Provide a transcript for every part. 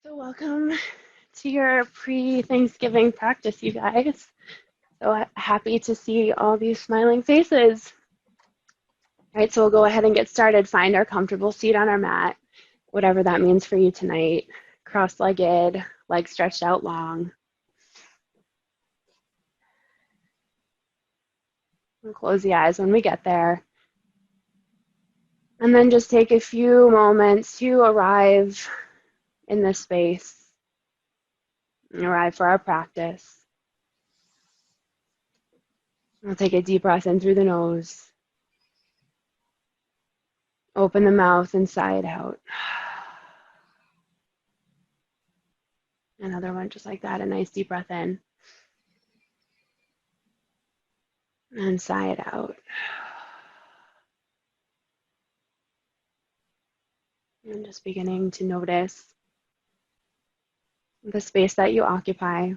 So welcome to your pre-Thanksgiving practice, you guys. So happy to see all these smiling faces. All right, so we'll go ahead and get started. Find our comfortable seat on our mat, whatever that means for you tonight. Cross-legged, legs stretched out long. We'll close the eyes when we get there. And then just take a few moments to arrive in this space, arrive for our practice. We'll take a deep breath in through the nose. Open the mouth and sigh it out. Another one just like that, a nice deep breath in. And sigh it out. And just beginning to notice the space that you occupy.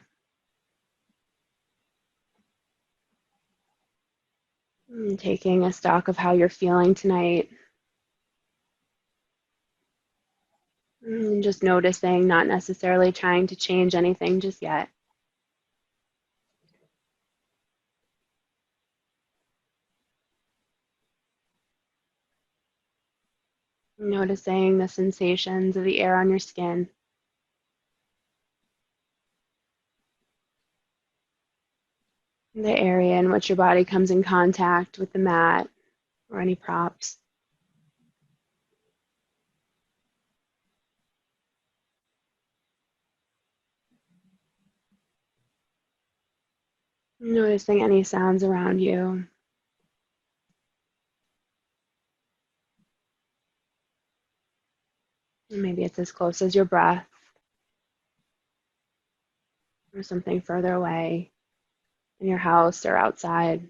And taking a stock of how you're feeling tonight. And just noticing, not necessarily trying to change anything just yet. Noticing the sensations of the air on your skin. The area in which your body comes in contact with the mat or any props. Noticing any sounds around you. Maybe it's as close as your breath or something further away in your house or outside.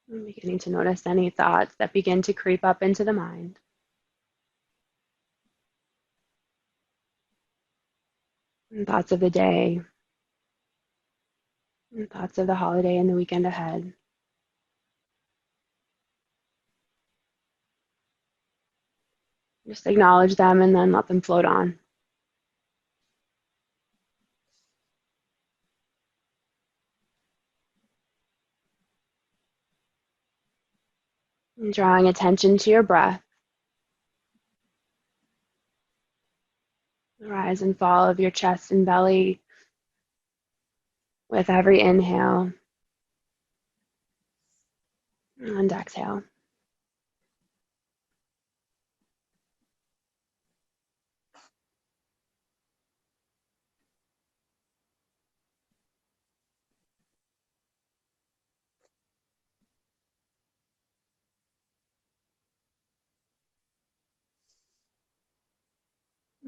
And beginning to notice any thoughts that begin to creep up into the mind. And thoughts of the day, and thoughts of the holiday and the weekend ahead. Just acknowledge them and then let them float on. And drawing attention to your breath, the rise and fall of your chest and belly with every inhale and exhale.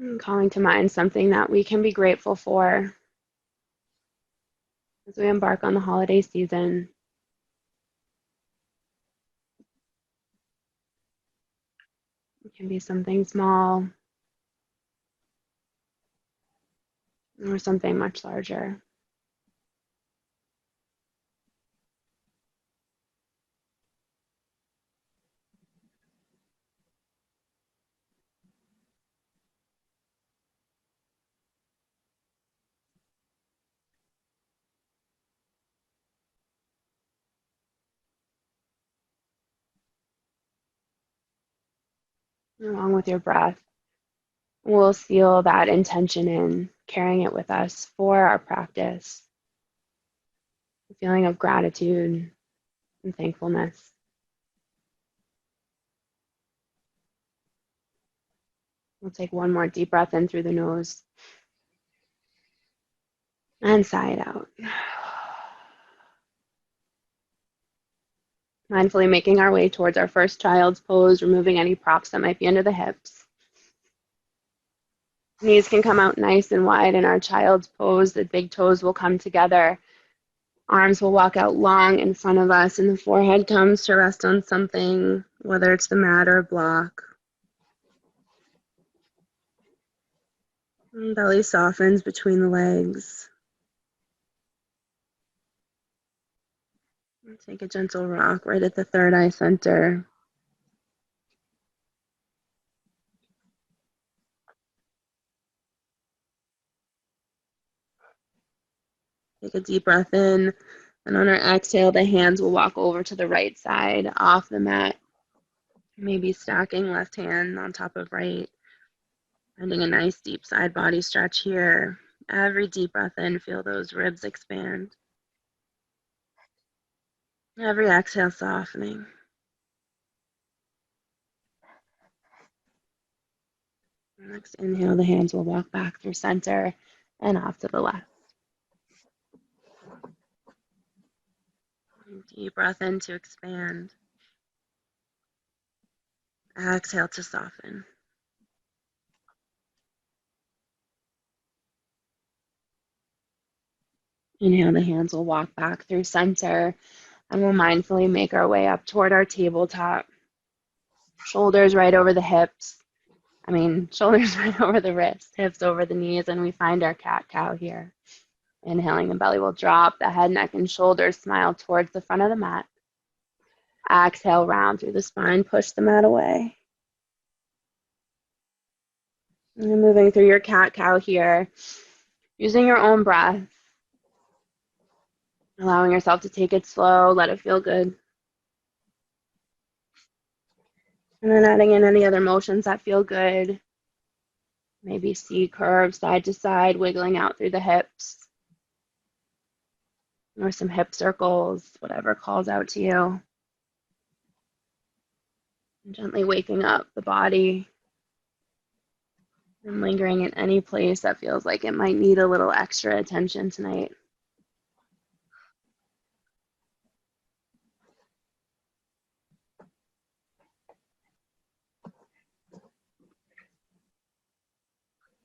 And calling to mind something that we can be grateful for as we embark on the holiday season. It can be something small or something much larger. Along with your breath, we'll seal that intention in, carrying it with us for our practice. A feeling of gratitude and thankfulness. We'll take one more deep breath in through the nose and sigh it out. Mindfully making our way towards our first child's pose, removing any props that might be under the hips. Knees can come out nice and wide in our child's pose. The big toes will come together. Arms will walk out long in front of us, and the forehead comes to rest on something, whether it's the mat or a block. And belly softens between the legs. Take a gentle rock right at the third eye center. Take a deep breath in, and on our exhale, the hands will walk over to the right side off the mat. Maybe stacking left hand on top of right. Finding a nice deep side body stretch here. Every deep breath in, feel those ribs expand. Every exhale, softening. Next inhale, the hands will walk back through center and off to the left. Deep breath in to expand. Exhale to soften. Inhale, the hands will walk back through center, and we'll mindfully make our way up toward our tabletop. Shoulders right over the hips. Shoulders right over the wrists, hips over the knees, and we find our cat-cow here. Inhaling, the belly will drop, the head, neck, and shoulders smile towards the front of the mat. Exhale, round through the spine, push the mat away. And then moving through your cat-cow here, using your own breath, allowing yourself to take it slow, let it feel good. And then adding in any other motions that feel good. Maybe C curve, side to side, wiggling out through the hips. Or some hip circles, whatever calls out to you. And gently waking up the body and lingering in any place that feels like it might need a little extra attention tonight.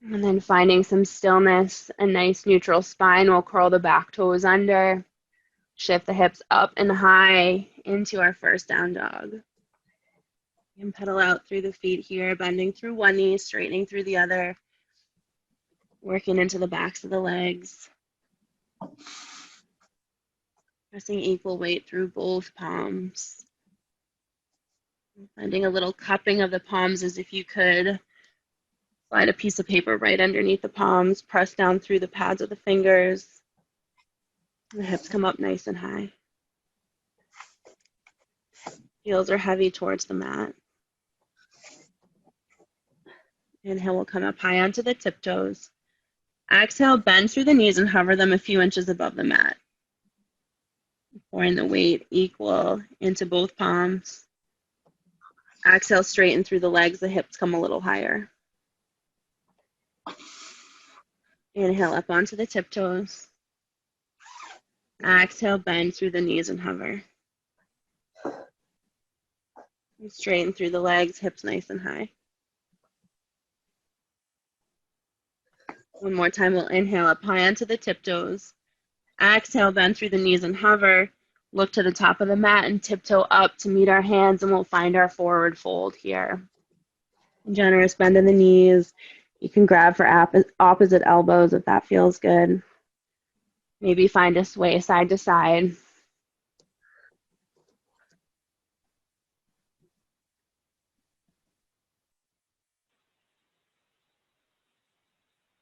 And then finding some stillness, a nice neutral spine. We'll curl the back toes under, shift the hips up and high into our first down dog. You can pedal out through the feet here, bending through one knee, straightening through the other, working into the backs of the legs. Pressing equal weight through both palms. Finding a little cupping of the palms as if you could slide a piece of paper right underneath the palms, press down through the pads of the fingers. The hips come up nice and high. Heels are heavy towards the mat. Inhale, we'll come up high onto the tiptoes. Exhale, bend through the knees and hover them a few inches above the mat. Pouring the weight equal into both palms. Exhale, straighten through the legs, the hips come a little higher. Inhale, up onto the tiptoes. Exhale, bend through the knees and hover. And straighten through the legs, hips nice and high. One more time, we'll inhale up high onto the tiptoes. Exhale, bend through the knees and hover. Look to the top of the mat and tiptoe up to meet our hands, and we'll find our forward fold here. Generous bend in the knees. You can grab for opposite elbows if that feels good. Maybe find a sway side to side.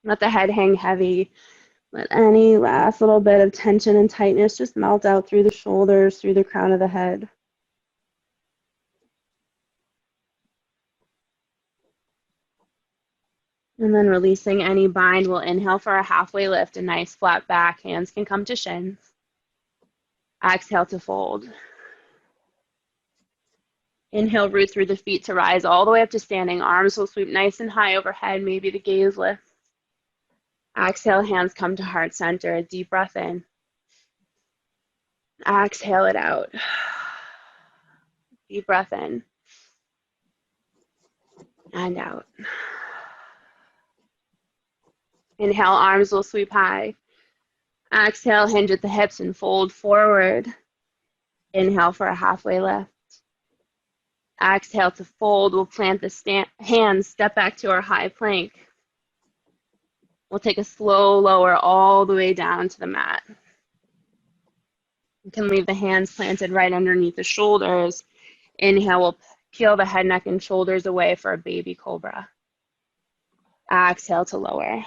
Let the head hang heavy. Let any last little bit of tension and tightness just melt out through the shoulders, through the crown of the head. And then releasing any bind, we'll inhale for a halfway lift, a nice flat back. Hands can come to shins. Exhale to fold. Inhale, root through the feet to rise all the way up to standing. Arms will sweep nice and high overhead. Maybe the gaze lifts. Exhale, hands come to heart center. A deep breath in. Exhale it out. Deep breath in. And out. Inhale, arms will sweep high. Exhale, hinge at the hips and fold forward. Inhale for a halfway lift. Exhale to fold. We'll plant the hands, step back to our high plank. We'll take a slow lower all the way down to the mat. You can leave the hands planted right underneath the shoulders. Inhale, we'll peel the head, neck, and shoulders away for a baby cobra. Exhale to lower.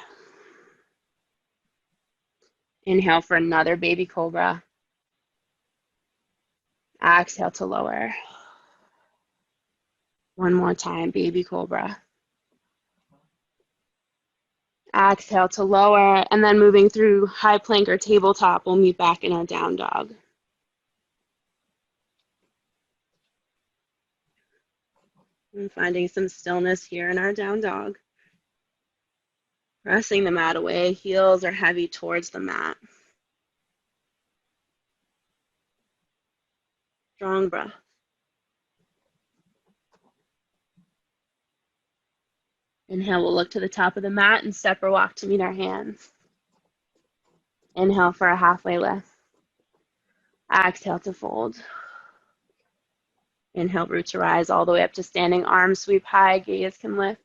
Inhale for another baby cobra. Exhale to lower. One more time, baby cobra. Exhale to lower, and then moving through high plank or tabletop, we'll meet back in our down dog. And finding some stillness here in our down dog. Pressing the mat away, heels are heavy towards the mat. Strong breath. Inhale, we'll look to the top of the mat and step or walk to meet our hands. Inhale for a halfway lift. Exhale to fold. Inhale, root to rise all the way up to standing, arms sweep high, gaze can lift.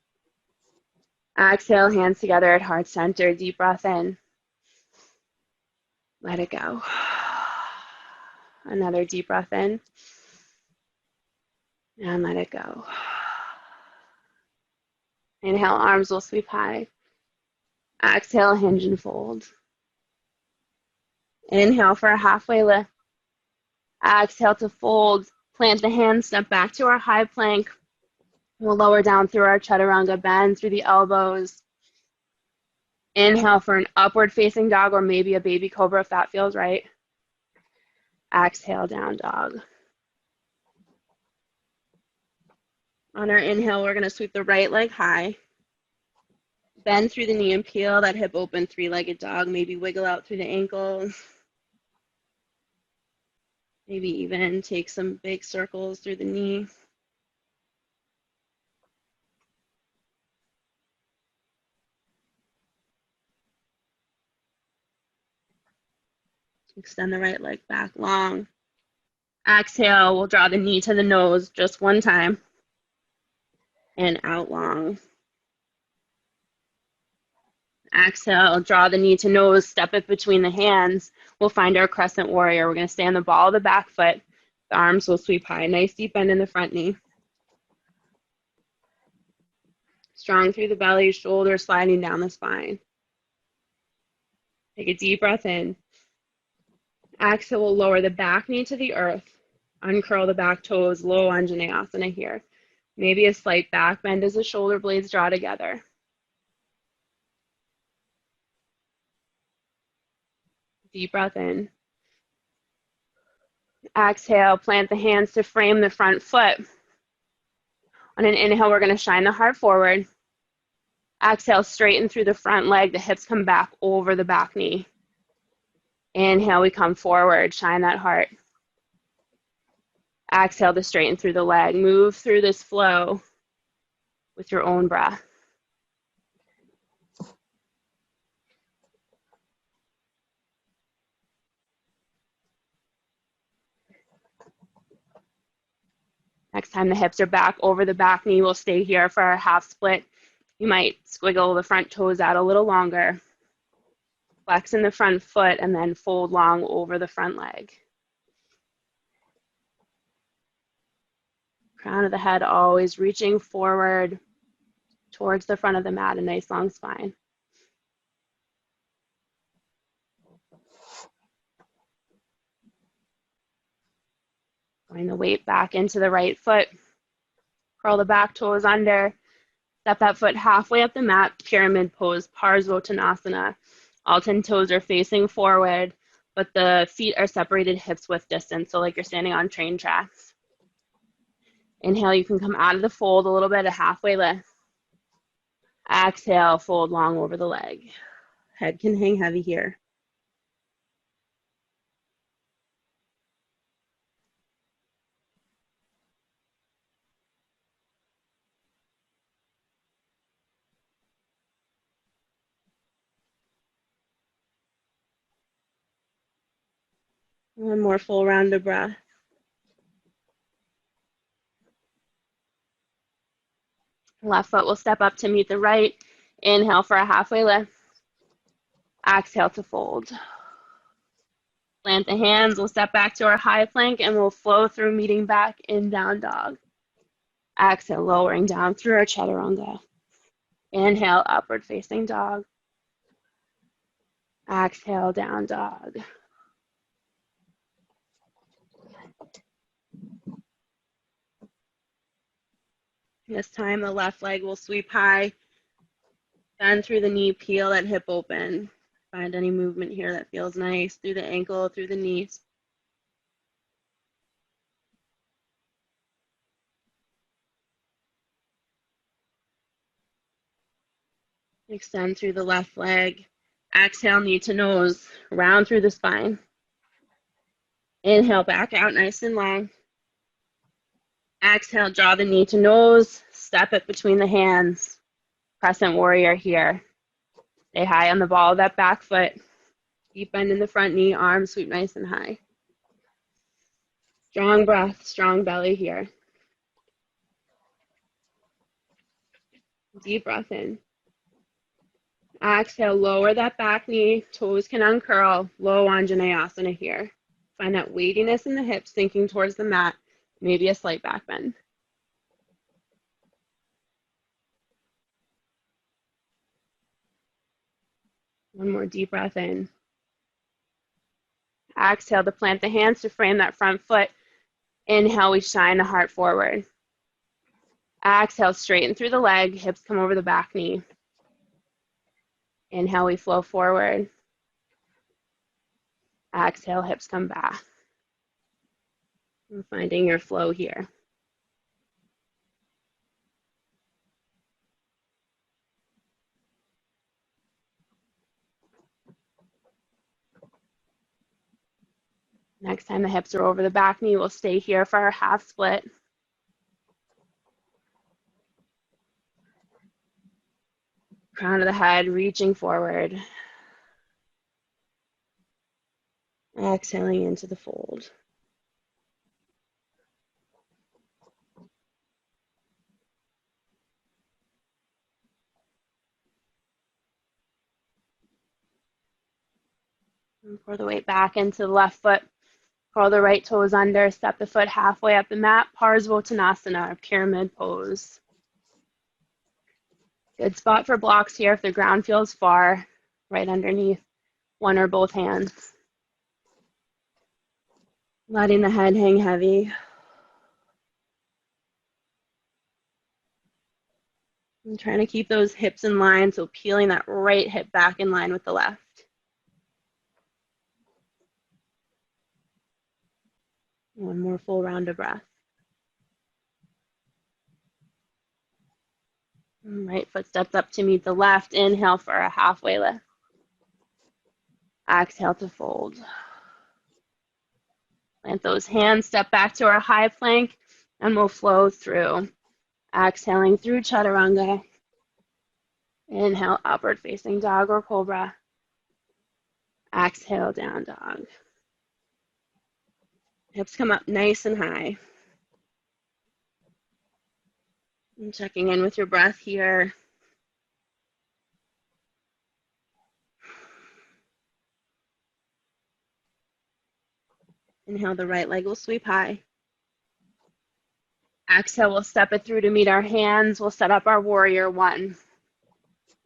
Exhale, hands together at heart center, deep breath in. Let it go. Another deep breath in. And let it go. Inhale, arms will sweep high. Exhale, hinge and fold. Inhale for a halfway lift. Exhale to fold. Plant the hands, step back to our high plank. We'll lower down through our chaturanga, bend through the elbows. Inhale for an upward facing dog or maybe a baby cobra if that feels right. Exhale, down dog. On our inhale, we're going to sweep the right leg high. Bend through the knee and peel that hip open, three-legged dog. Maybe wiggle out through the ankles. Maybe even take some big circles through the knee. Extend the right leg back long. Exhale, we'll draw the knee to the nose just one time. And out long. Exhale, draw the knee to nose, step it between the hands. We'll find our crescent warrior. We're going to stay on the ball of the back foot. The arms will sweep high. Nice deep bend in the front knee. Strong through the belly, shoulders sliding down the spine. Take a deep breath in. Exhale, we'll lower the back knee to the earth. Uncurl the back toes, low Anjaneyasana here. Maybe a slight back bend as the shoulder blades draw together. Deep breath in. Exhale, plant the hands to frame the front foot. On an inhale, we're going to shine the heart forward. Exhale, straighten through the front leg. The hips come back over the back knee. Inhale, we come forward. Shine that heart. Exhale to straighten through the leg. Move through this flow with your own breath. Next time the hips are back over the back knee, we'll stay here for our half split. You might squiggle the front toes out a little longer. Flex in the front foot and then fold long over the front leg. Crown of the head always reaching forward towards the front of the mat, a nice long spine. Bring the weight back into the right foot. Curl the back toes under. Step that foot halfway up the mat, pyramid pose, Parsvottanasana. All 10 toes are facing forward, but the feet are separated hips width distance, so like you're standing on train tracks. Inhale, you can come out of the fold a little bit, a halfway lift. Exhale, fold long over the leg. Head can hang heavy here. One more full round of breath. Left foot will step up to meet the right. Inhale for a halfway lift. Exhale to fold. Plant the hands, we'll step back to our high plank and we'll flow through, meeting back in down dog. Exhale, lowering down through our chaturanga. Inhale, upward facing dog. Exhale, down dog. This time the left leg will sweep high, bend through the knee, peel that hip open. Find any movement here that feels nice through the ankle, through the knees. Extend through the left leg. Exhale, knee to nose, round through the spine. Inhale, back out nice and long. Exhale, draw the knee to nose, step it between the hands. Crescent warrior here. Stay high on the ball of that back foot. Deep bend in the front knee, arms sweep nice and high. Strong breath, strong belly here. Deep breath in. Exhale, lower that back knee, toes can uncurl, low Anjaneyasana here. Find that weightiness in the hips, sinking towards the mat, maybe a slight back bend. One more deep breath in. Exhale to plant the hands to frame that front foot. Inhale, we shine the heart forward. Exhale, straighten through the leg, hips come over the back knee. Inhale, we flow forward. Exhale, hips come back. And finding your flow here. Next time the hips are over the back knee, we'll stay here for our half split. Crown of the head, reaching forward. Exhaling into the fold. And pour the weight back into the left foot. Curl the right toes under, step the foot halfway up the mat, Parsvottanasana, or pyramid pose. Good spot for blocks here if the ground feels far, right underneath one or both hands. Letting the head hang heavy. And trying to keep those hips in line, so peeling that right hip back in line with the left. One more full round of breath. Right foot steps up to meet the left. Inhale for a halfway lift. Exhale to fold. Plant those hands, step back to our high plank, and we'll flow through. Exhaling through chaturanga. Inhale, upward facing dog or cobra. Exhale, down dog. Hips come up nice and high. And checking in with your breath here. Inhale, the right leg will sweep high. Exhale, we'll step it through to meet our hands. We'll set up our warrior one.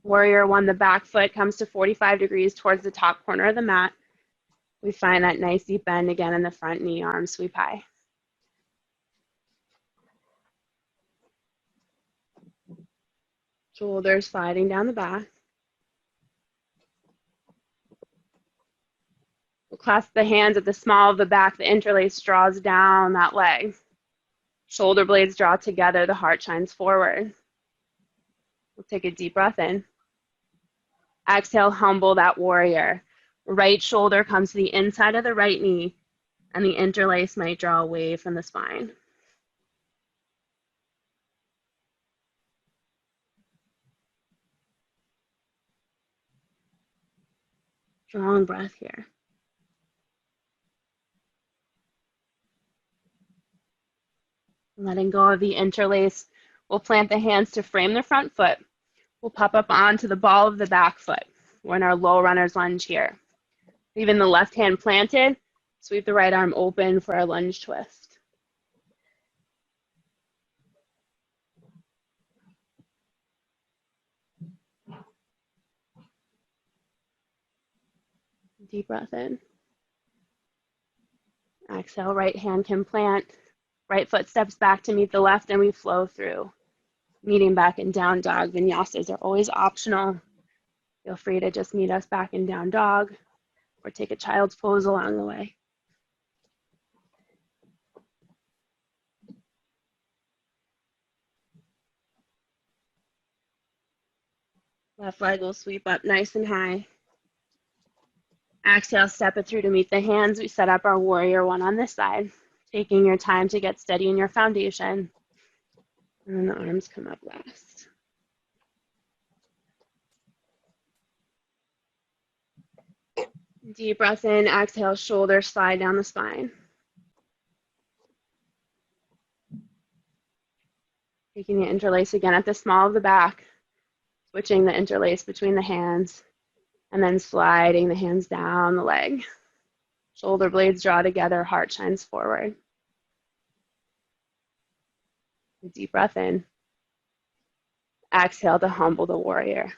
Warrior one, the back foot comes to 45 degrees towards the top corner of the mat. We find that nice deep bend again in the front knee, arms sweep high. Shoulders sliding down the back. We'll clasp the hands at the small of the back. The interlace draws down that leg. Shoulder blades draw together. The heart shines forward. We'll take a deep breath in. Exhale, humble that warrior. Right shoulder comes to the inside of the right knee, and the interlace might draw away from the spine. Strong breath here. Letting go of the interlace, we'll plant the hands to frame the front foot. We'll pop up onto the ball of the back foot. We're in our low runner's lunge here. Leaving the left hand planted, Sweep the right arm open for our lunge twist. Deep breath in. Exhale, right hand can plant. Right foot steps back to meet the left and we flow through. Meeting back in down dog. Vinyasas are always optional. Feel free to just meet us back in down dog or take a child's pose along the way. Left leg will sweep up nice and high. Exhale, step it through to meet the hands. We set up our warrior one on this side, taking your time to get steady in your foundation. And then the arms come up last. Deep breath in, exhale, shoulders slide down the spine. Taking the interlace again at the small of the back, switching the interlace between the hands, and then sliding the hands down the leg. Shoulder blades draw together, heart shines forward. Deep breath in. Exhale to humble the warrior.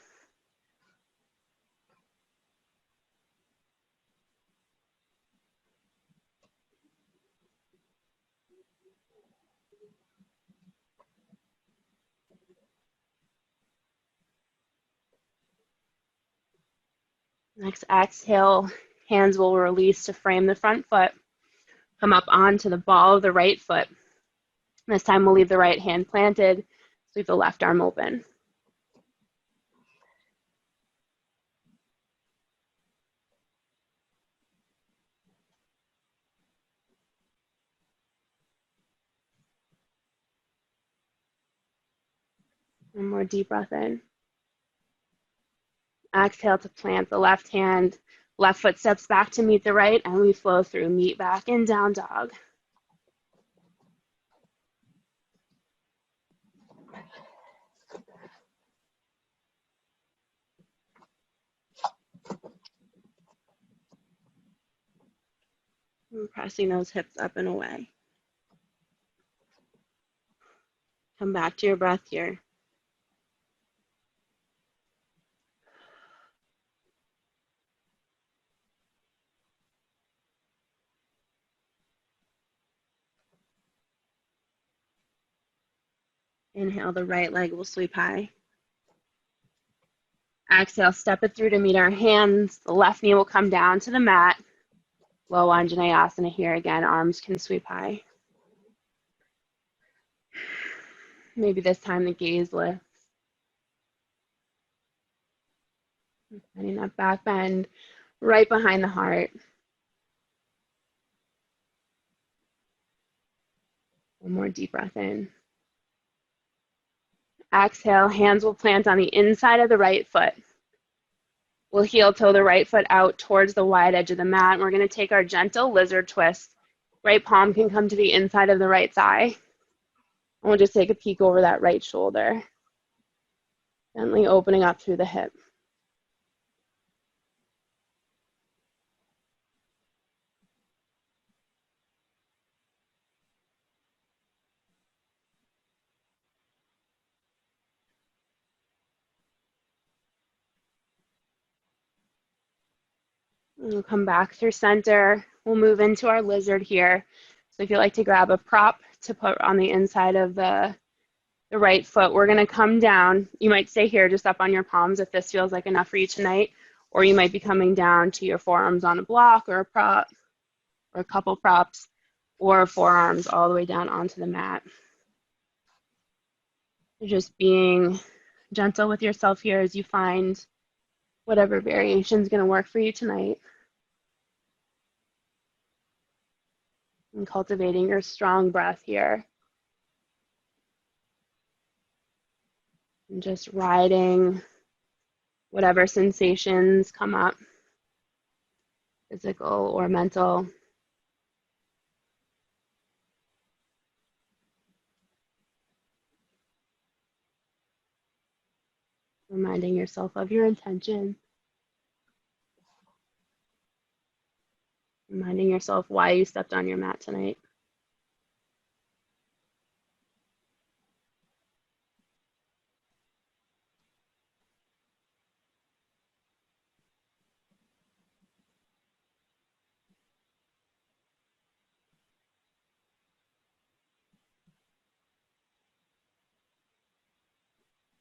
Next exhale, hands will release to frame the front foot. Come up onto the ball of the right foot. This time we'll leave the right hand planted, sweep the left arm open. One more deep breath in. Exhale to plant the left hand. Left foot steps back to meet the right, and we flow through. Meet back in down dog. And pressing those hips up and away. Come back to your breath here. Inhale, the right leg will sweep high. Exhale, step it through to meet our hands. The left knee will come down to the mat. Low Anjaneyasana here again. Arms can sweep high. Maybe this time the gaze lifts. Finding that back bend right behind the heart. One more deep breath in. Exhale, hands will plant on the inside of the right foot. We'll heel toe the right foot out towards the wide edge of the mat. We're going to take our gentle lizard twist. Right palm can come to the inside of the right thigh. And we'll just take a peek over that right shoulder. Gently opening up through the hip. And we'll come back through center. We'll move into our lizard here. So if you like to grab a prop to put on the inside of the right foot, we're going to come down. You might stay here just up on your palms if this feels like enough for you tonight, or you might be coming down to your forearms on a block or a prop or a couple props, or forearms all the way down onto the mat. Just being gentle with yourself here as you find whatever variation is going to work for you tonight. And cultivating your strong breath here. And just riding whatever sensations come up, physical or mental. Reminding yourself of your intention. Reminding yourself why you stepped on your mat tonight.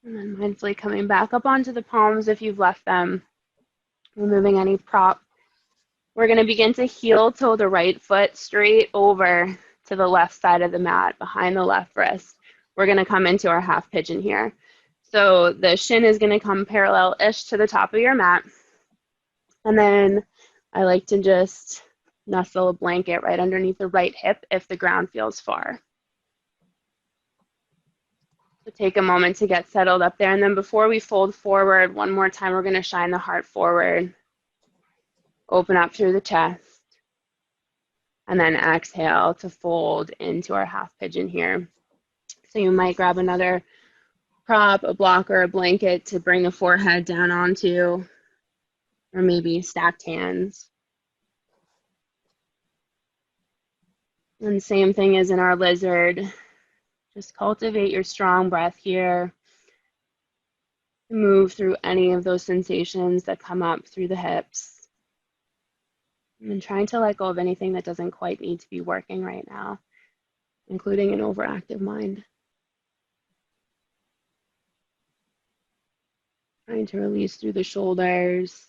And then mindfully coming back up onto the palms if you've left them, removing any prop. We're going to begin to heel toe the right foot straight over to the left side of the mat, behind the left wrist. We're going to come into our half pigeon here. So the shin is going to come parallel-ish to the top of your mat. And then I like to just nestle a blanket right underneath the right hip if the ground feels far. So take a moment to get settled up there. And then before we fold forward, one more time, we're going to shine the heart forward. Open up through the chest. And then exhale to fold into our half pigeon here. So you might grab another prop, a blocker, a blanket to bring the forehead down onto, or maybe stacked hands. And same thing as in our lizard. Just cultivate your strong breath here. Move through any of those sensations that come up through the hips. And trying to let go of anything that doesn't quite need to be working right now, including an overactive mind. Trying to release through the shoulders,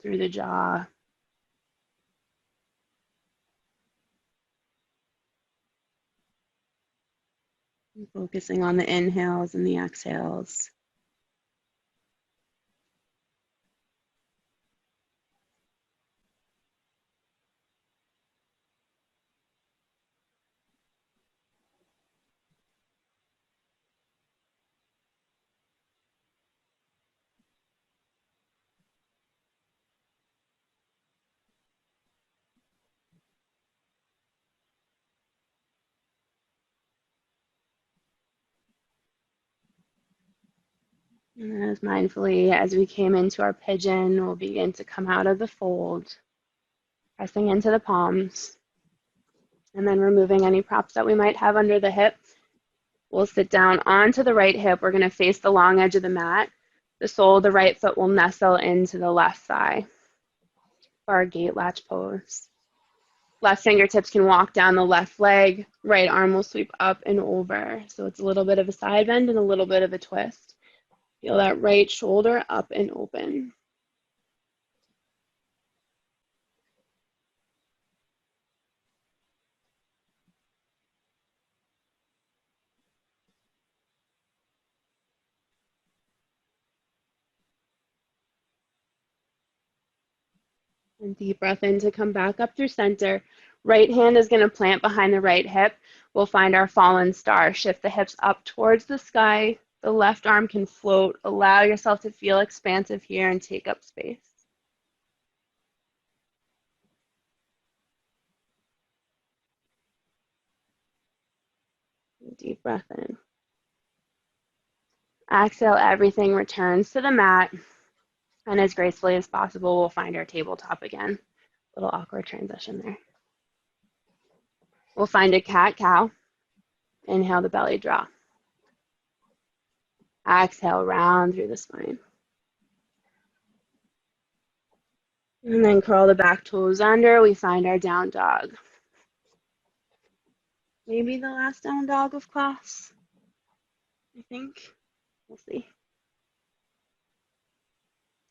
through the jaw. Focusing on the inhales and the exhales. And as mindfully as we came into our pigeon, we'll begin to come out of the fold, pressing into the palms, and then removing any props that we might have under the hip. We'll sit down onto the right hip. We're going to face the long edge of the mat. The sole of the right foot will nestle into the left thigh for our gate latch pose. Left fingertips can walk down the left leg. Right arm will sweep up and over. So it's a little bit of a side bend and a little bit of a twist. Feel that right shoulder up and open. And deep breath in to come back up through center. Right hand is going to plant behind the right hip. We'll find our fallen star. Shift the hips up towards the sky. The left arm can float. Allow yourself to feel expansive here and take up space. Deep breath in. Exhale, everything returns to the mat. And as gracefully as possible, we'll find our tabletop again. Little awkward transition there. We'll find a cat-cow. Inhale the belly draw. Exhale, round through the spine. And then curl the back toes under. We find our down dog. Maybe the last down dog of class, I think. We'll see.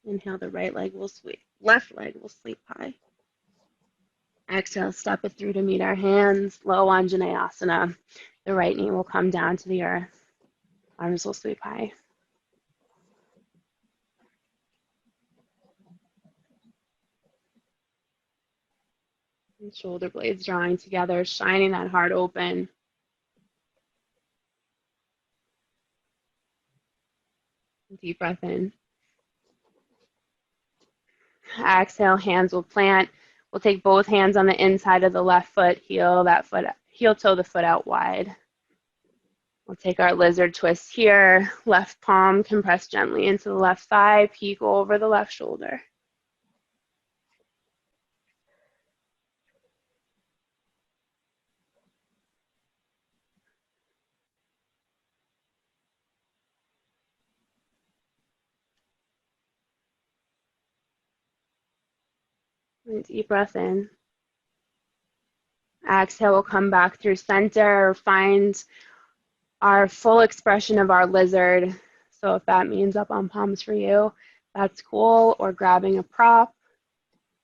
Inhale, the right leg will sweep. Left leg will sleep high. Exhale, step it through to meet our hands. Low Anjaneyasana. The right knee will come down to the earth. Arms will sweep high. And shoulder blades drawing together, shining that heart open. Deep breath in. Exhale, hands will plant. We'll take both hands on the inside of the left foot, heel toe the foot out wide. We'll take our lizard twist here. Left palm compress gently into the left thigh, peek over the left shoulder. And deep breath in. Exhale, we'll come back through center, find our full expression of our lizard. So if that means up on palms for you, that's cool, or grabbing a prop,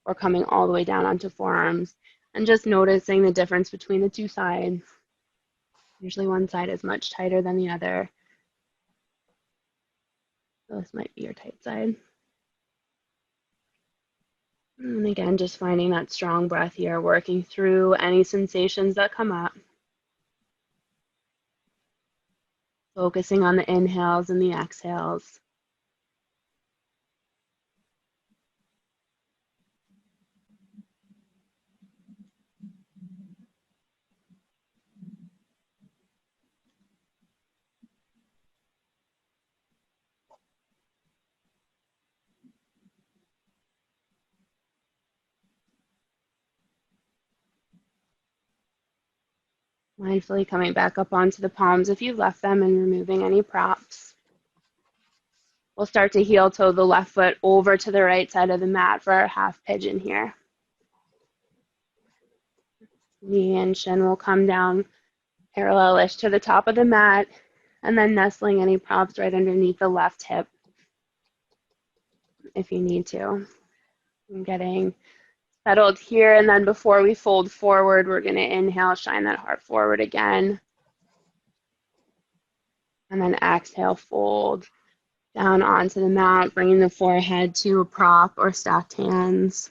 or coming all the way down onto forearms, and just noticing the difference between the two sides. Usually one side is much tighter than the other. So this might be your tight side. And again, just finding that strong breath here, working through any sensations that come up. Focusing on the inhales and the exhales. Mindfully coming back up onto the palms if you left them and removing any props. We'll start to heel toe the left foot over to the right side of the mat for our half pigeon here. Knee and shin will come down parallel-ish to the top of the mat, and then nestling any props right underneath the left hip if you need to. And getting settled here, and then before we fold forward, we're going to inhale, shine that heart forward again. And then exhale, fold down onto the mat, bringing the forehead to a prop or stacked hands.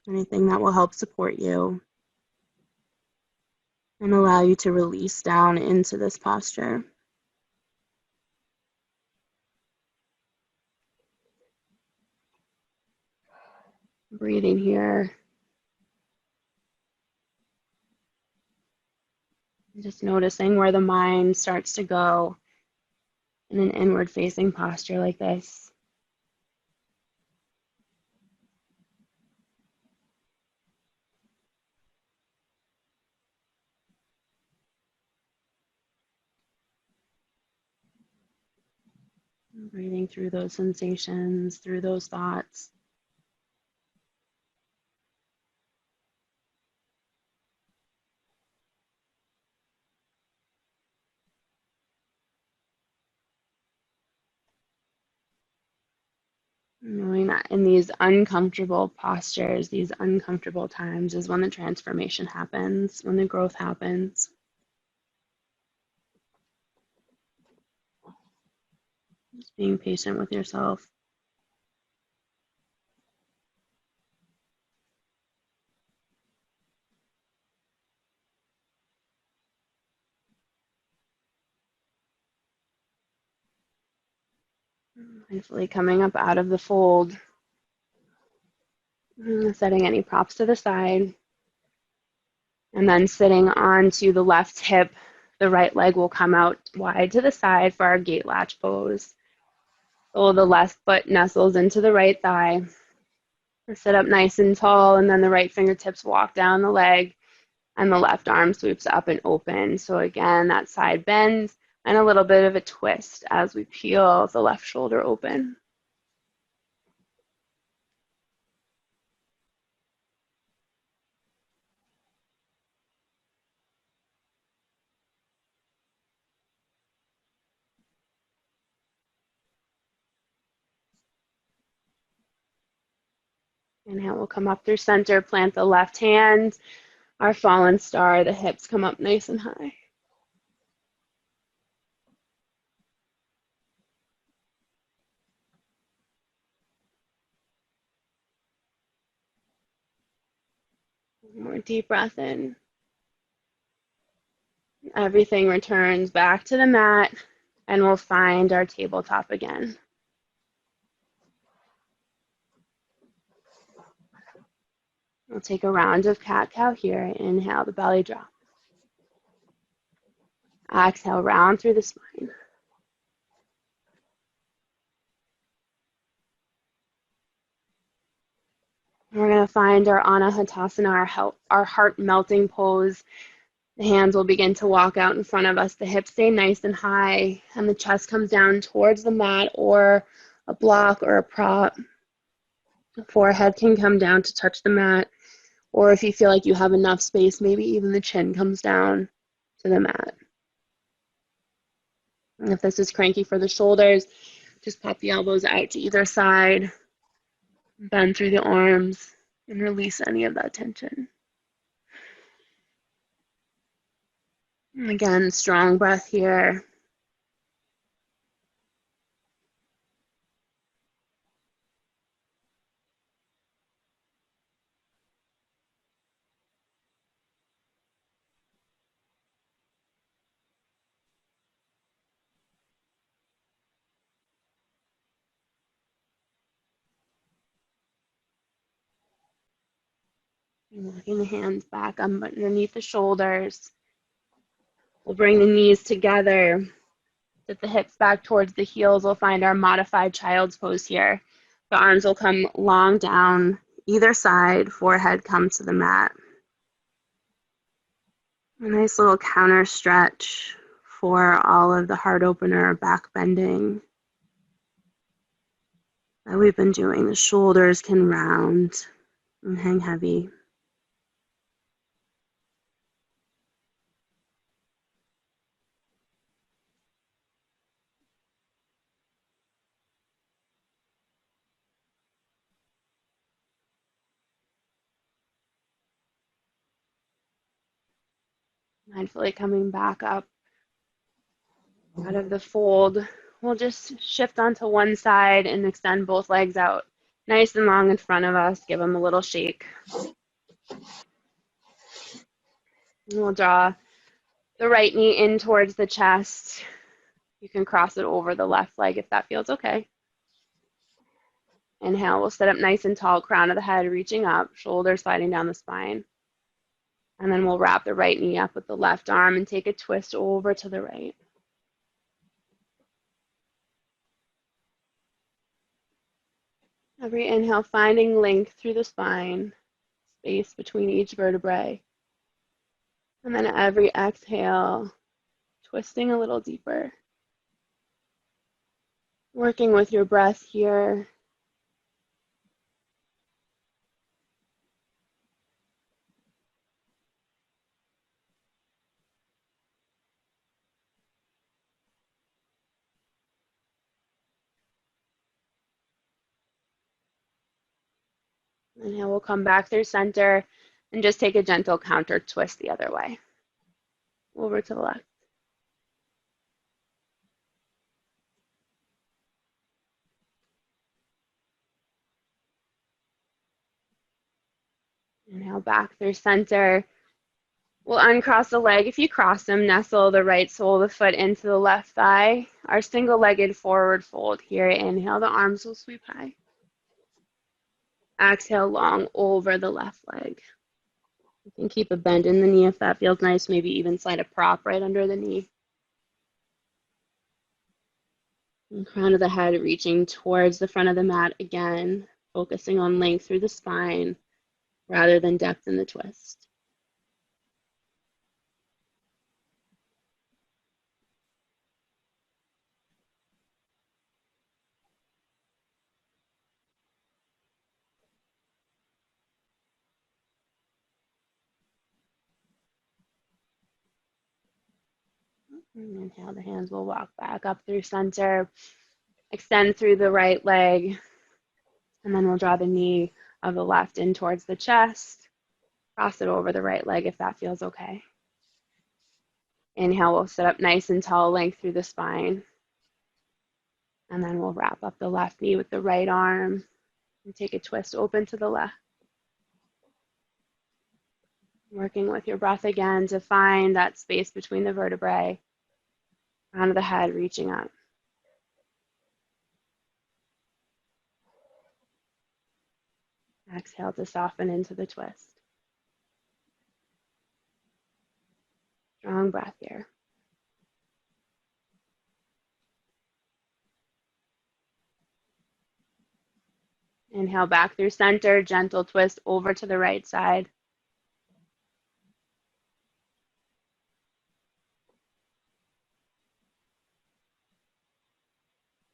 Anything that will help support you and allow you to release down into this posture. Breathing here. Just noticing where the mind starts to go in an inward facing posture like this. Breathing through those sensations, through those thoughts. Knowing that in these uncomfortable postures, these uncomfortable times is when the transformation happens, when the growth happens. Just being patient with yourself. Mindfully coming up out of the fold. Setting any props to the side. And then sitting onto the left hip, the right leg will come out wide to the side for our gate latch pose. So the left foot nestles into the right thigh. Sit up nice and tall, and then the right fingertips walk down the leg, and the left arm sweeps up and open. So again, that side bends and a little bit of a twist as we peel the left shoulder open. Inhale, we'll come up through center, plant the left hand, our fallen star, the hips come up nice and high. One more deep breath in. Everything returns back to the mat, and we'll find our tabletop again. We'll take a round of cat-cow here. Inhale, the belly drop. Exhale, round through the spine. We're going to find our Anahatasana, our heart melting pose. The hands will begin to walk out in front of us. The hips stay nice and high, and the chest comes down towards the mat or a block or a prop. The forehead can come down to touch the mat, or if you feel like you have enough space, maybe even the chin comes down to the mat. And if this is cranky for the shoulders, just pop the elbows out to either side, bend through the arms, and release any of that tension. And again, strong breath here. And walking the hands back up underneath the shoulders. We'll bring the knees together. Sit the hips back towards the heels. We'll find our modified child's pose here. The arms will come long down either side. Forehead comes to the mat. A nice little counter stretch for all of the heart opener back bending that we've been doing. The shoulders can round and hang heavy. Mindfully coming back up out of the fold. We'll just shift onto one side and extend both legs out nice and long in front of us. Give them a little shake. And we'll draw the right knee in towards the chest. You can cross it over the left leg if that feels okay. Inhale, we'll sit up nice and tall, crown of the head reaching up, shoulders sliding down the spine. And then we'll wrap the right knee up with the left arm and take a twist over to the right. Every inhale, finding length through the spine, space between each vertebrae. And then every exhale, twisting a little deeper. Working with your breath here. Inhale, we'll come back through center and just take a gentle counter twist the other way. Over to the left. Inhale, back through center. We'll uncross the leg. If you cross them, nestle the right sole of the foot into the left thigh. Our single-legged forward fold here. Inhale, the arms will sweep high. Exhale, long over the left leg. You can keep a bend in the knee if that feels nice. Maybe even slide a prop right under the knee. And crown of the head reaching towards the front of the mat again, focusing on length through the spine rather than depth in the twist. And inhale, the hands will walk back up through center. Extend through the right leg. And then we'll draw the knee of the left in towards the chest. Cross it over the right leg if that feels okay. Inhale, we'll sit up nice and tall, length through the spine. And then we'll wrap up the left knee with the right arm and take a twist open to the left. Working with your breath again to find that space between the vertebrae. Crown of the head reaching up. Exhale to soften into the twist. Strong breath here. Inhale back through center, gentle twist over to the right side.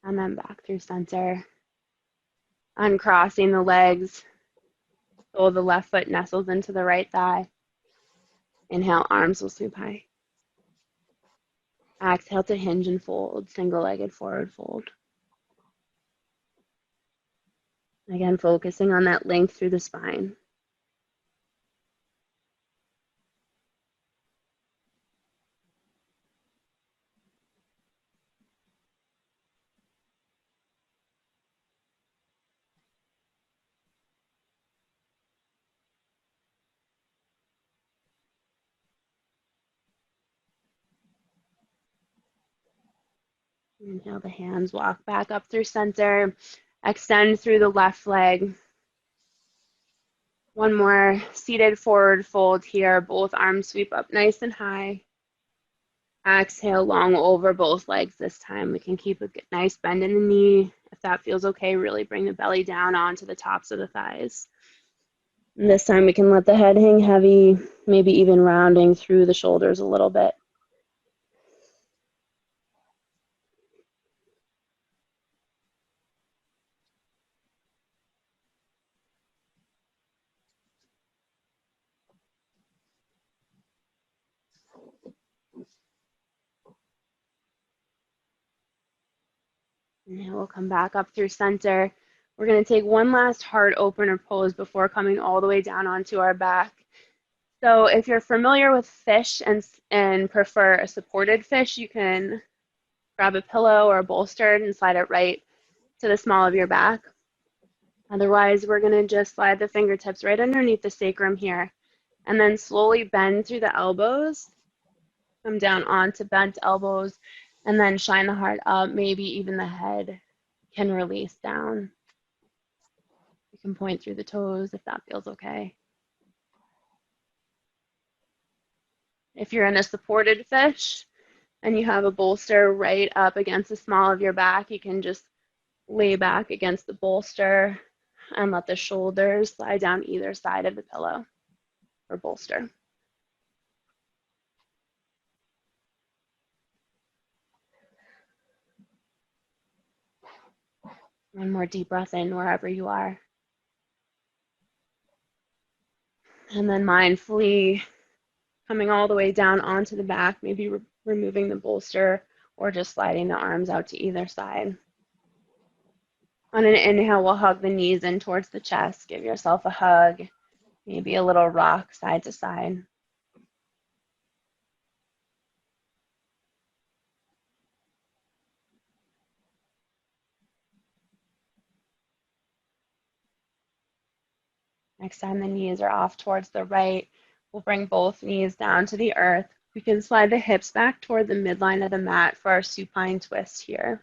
And then back through center. Uncrossing the legs. So the left foot nestles into the right thigh. Inhale, arms will sweep high. Exhale to hinge and fold, single-legged forward fold. Again, focusing on that length through the spine. Inhale the hands, walk back up through center. Extend through the left leg. One more seated forward fold here. Both arms sweep up nice and high. Exhale, long over both legs this time. We can keep a nice bend in the knee. If that feels okay, really bring the belly down onto the tops of the thighs. And this time we can let the head hang heavy, maybe even rounding through the shoulders a little bit. And we'll come back up through center. We're going to take one last heart opener pose before coming all the way down onto our back. So if you're familiar with fish and prefer a supported fish, you can grab a pillow or a bolster and slide it right to the small of your back. Otherwise, we're going to just slide the fingertips right underneath the sacrum here and then slowly bend through the elbows. Come down onto bent elbows and then shine the heart up. Maybe even the head can release down. You can point through the toes if that feels okay. If you're in a supported fish and you have a bolster right up against the small of your back, you can just lay back against the bolster and let the shoulders slide down either side of the pillow or bolster. One more deep breath in wherever you are. And then mindfully coming all the way down onto the back, maybe removing the bolster or just sliding the arms out to either side. On an inhale, we'll hug the knees in towards the chest. Give yourself a hug, maybe a little rock side to side. Next time the knees are off towards the right, we'll bring both knees down to the earth. We can slide the hips back toward the midline of the mat for our supine twist here.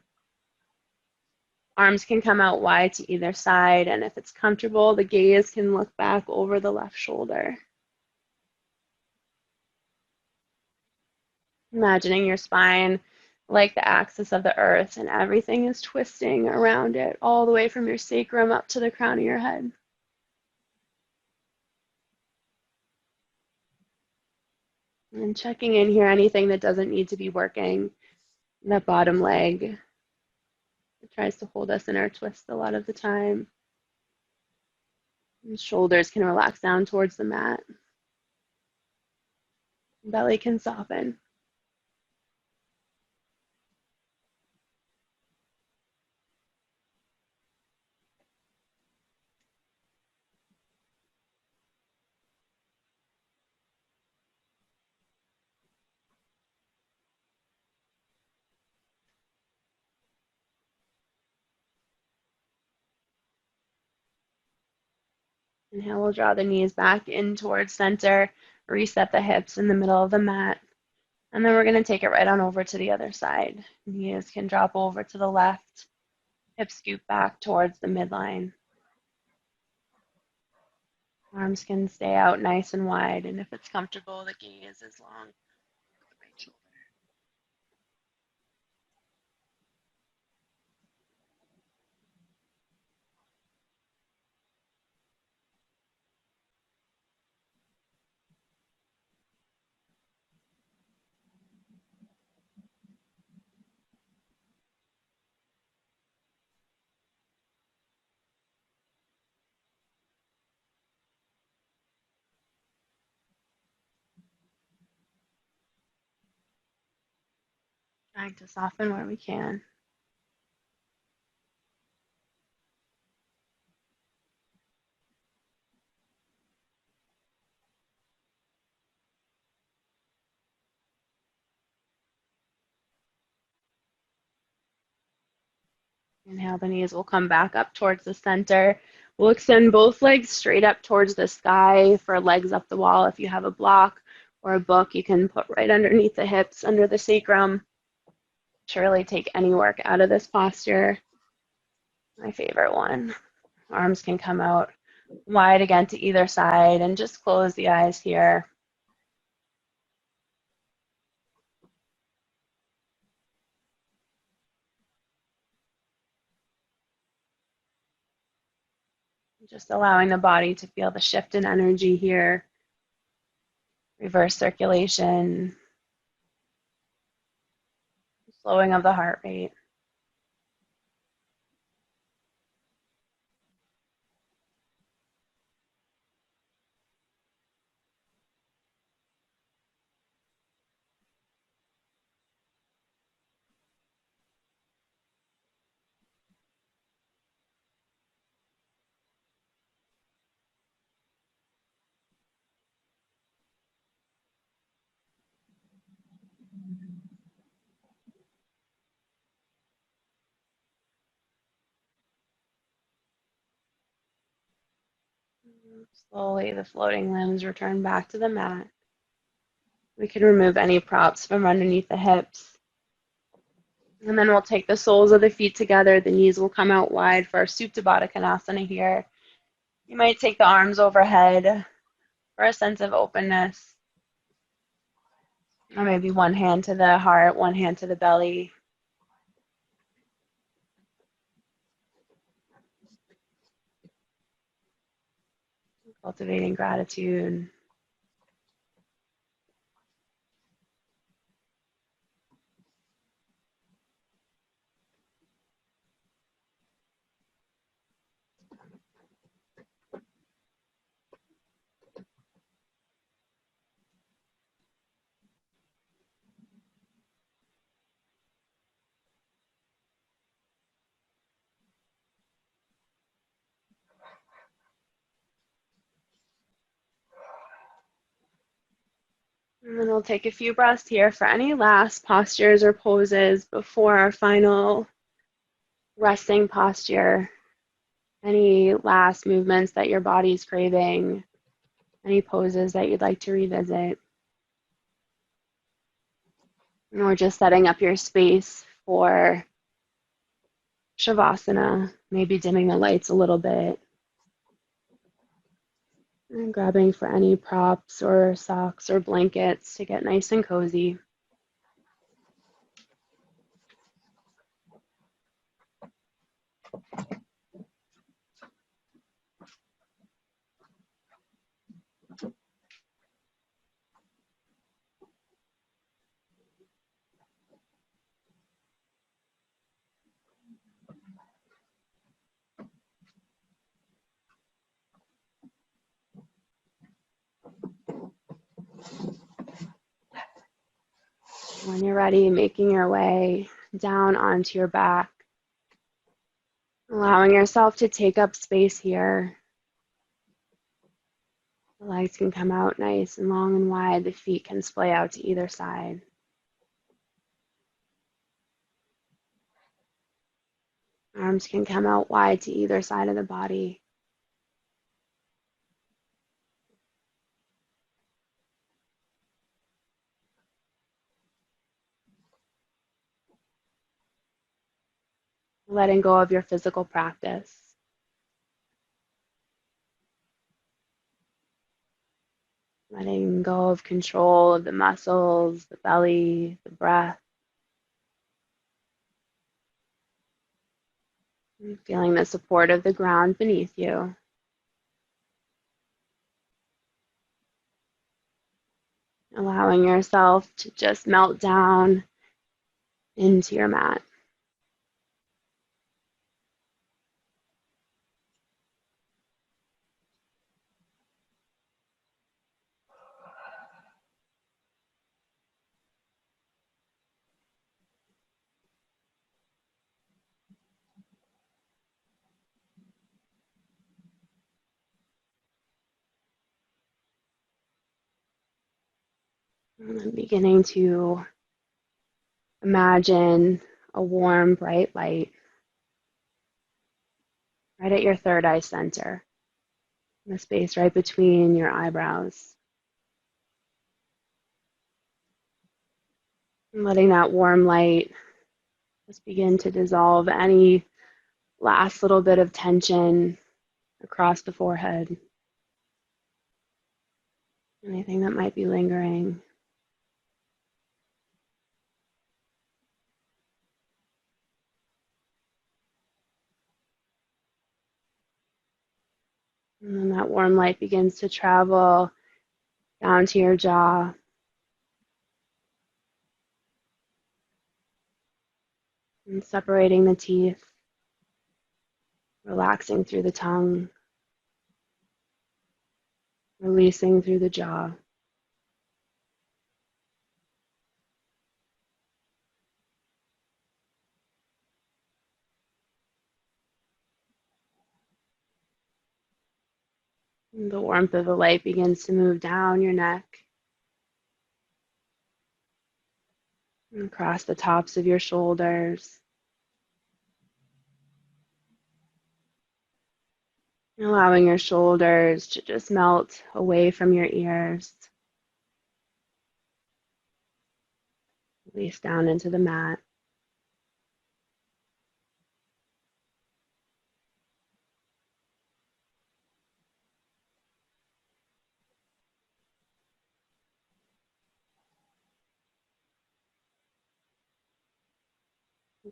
Arms can come out wide to either side, and if it's comfortable, the gaze can look back over the left shoulder. Imagining your spine like the axis of the earth, and everything is twisting around it, all the way from your sacrum up to the crown of your head. And checking in here, anything that doesn't need to be working. That bottom leg, it tries to hold us in our twist a lot of the time. And shoulders can relax down towards the mat. Belly can soften. Inhale, we'll draw the knees back in towards center, reset the hips in the middle of the mat. And then we're going to take it right on over to the other side. Knees can drop over to the left, hips scoop back towards the midline. Arms can stay out nice and wide, and if it's comfortable, the gaze is long. The right shoulder. Trying to soften where we can. Inhale, the knees will come back up towards the center. We'll extend both legs straight up towards the sky for legs up the wall. If you have a block or a book, you can put right underneath the hips, under the sacrum to really take any work out of this posture. My favorite one. Arms can come out wide again to either side and just close the eyes here. Just allowing the body to feel the shift in energy here. Reverse circulation, slowing of the heart rate. Slowly, the floating limbs return back to the mat. We can remove any props from underneath the hips. And then we'll take the soles of the feet together. The knees will come out wide for our Supta Baddha Konasana here. You might take the arms overhead for a sense of openness. Or maybe one hand to the heart, one hand to the belly. Cultivating gratitude. And then we'll take a few breaths here for any last postures or poses before our final resting posture. Any last movements that your body's craving, any poses that you'd like to revisit. And we're just setting up your space for Shavasana, maybe dimming the lights a little bit. And grabbing for any props or socks or blankets to get nice and cozy. When you're ready, making your way down onto your back, allowing yourself to take up space here. The legs can come out nice and long and wide. The feet can splay out to either side. Arms can come out wide to either side of the body. Letting go of your physical practice. Letting go of control of the muscles, the belly, the breath. And feeling the support of the ground beneath you. Allowing yourself to just melt down into your mat. And then beginning to imagine a warm, bright light right at your third eye center, in the space right between your eyebrows. And letting that warm light just begin to dissolve any last little bit of tension across the forehead, anything that might be lingering. And then that warm light begins to travel down to your jaw and separating the teeth, relaxing through the tongue, releasing through the jaw. And the warmth of the light begins to move down your neck and across the tops of your shoulders, allowing your shoulders to just melt away from your ears, release down into the mat.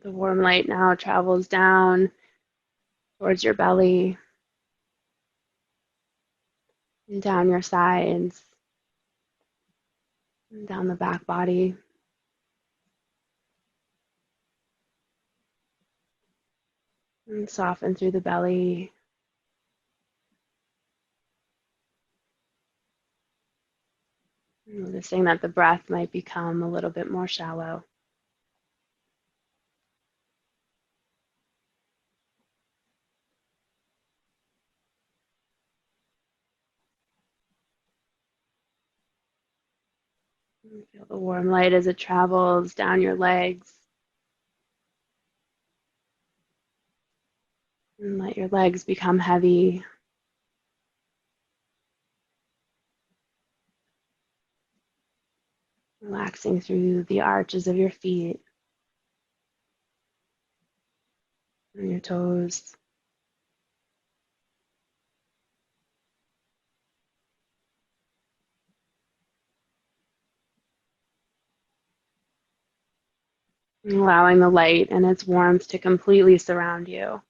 The warm light now travels down towards your belly and down your sides and down the back body. And soften through the belly. Noticing that the breath might become a little bit more shallow. And feel the warm light as it travels down your legs. And let your legs become heavy. Relaxing through the arches of your feet and your toes. And allowing the light and its warmth to completely surround you.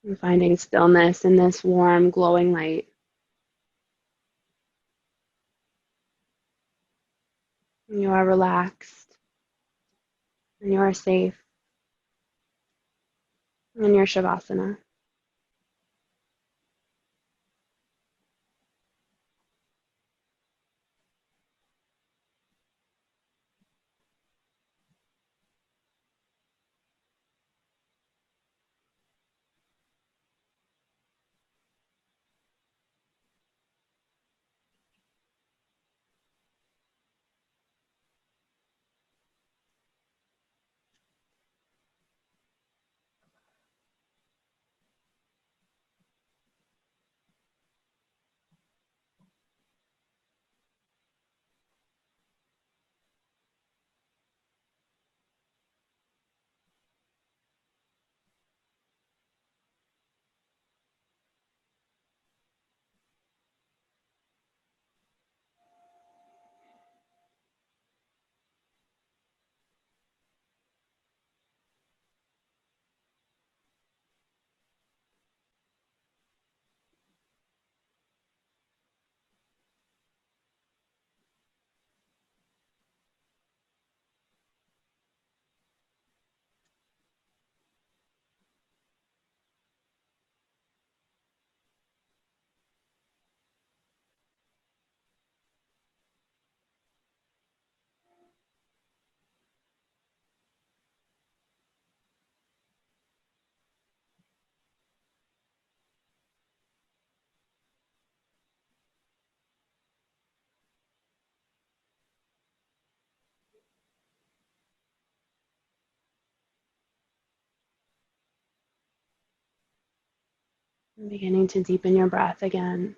And finding stillness in this warm, glowing light. And you are relaxed. And you are safe in your Shavasana. Beginning to deepen your breath again.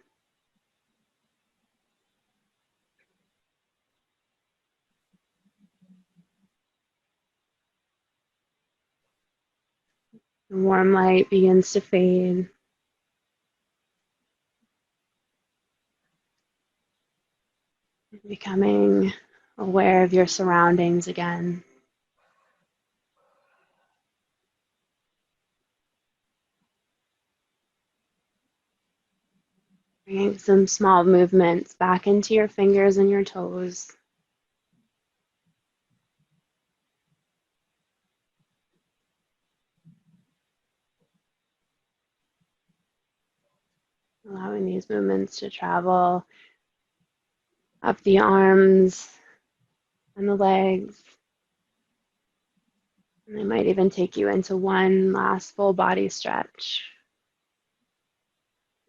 The warm light begins to fade. Becoming aware of your surroundings again. Bringing some small movements back into your fingers and your toes. Allowing these movements to travel up the arms and the legs. And they might even take you into one last full body stretch.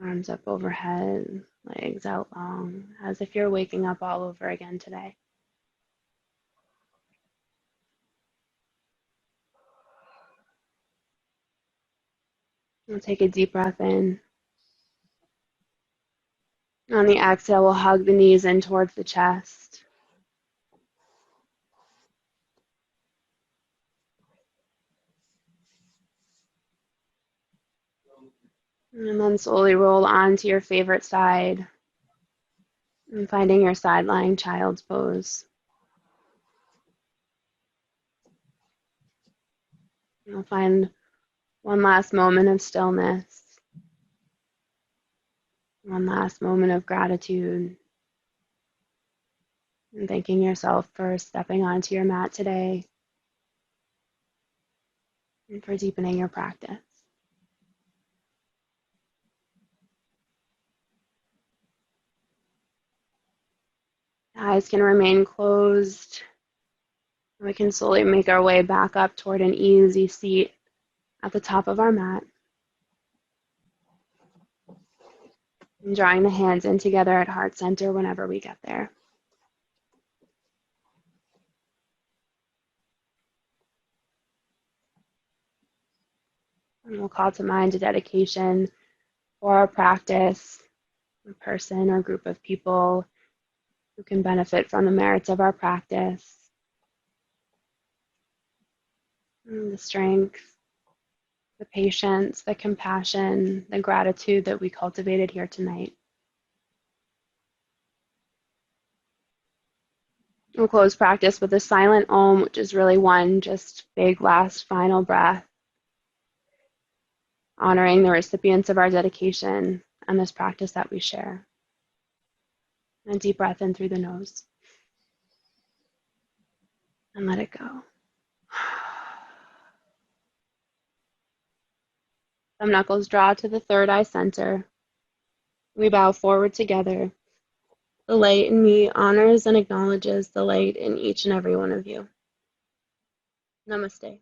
Arms up overhead, legs out long, as if you're waking up all over again today. We'll take a deep breath in. On the exhale, we'll hug the knees in towards the chest. And then slowly roll onto your favorite side and finding your side lying child's pose. You'll find one last moment of stillness, one last moment of gratitude, and thanking yourself for stepping onto your mat today and for deepening your practice. Eyes can remain closed. We can slowly make our way back up toward an easy seat at the top of our mat. And drawing the hands in together at heart center whenever we get there. And we'll call to mind a dedication for our practice, a person or group of people who can benefit from the merits of our practice, and the strength, the patience, the compassion, the gratitude that we cultivated here tonight. We'll close practice with a silent Om, which is really one just big last final breath, honoring the recipients of our dedication and this practice that we share. And a deep breath in through the nose. And let it go. Thumb knuckles draw to the third eye center. We bow forward together. The light in me honors and acknowledges the light in each and every one of you. Namaste.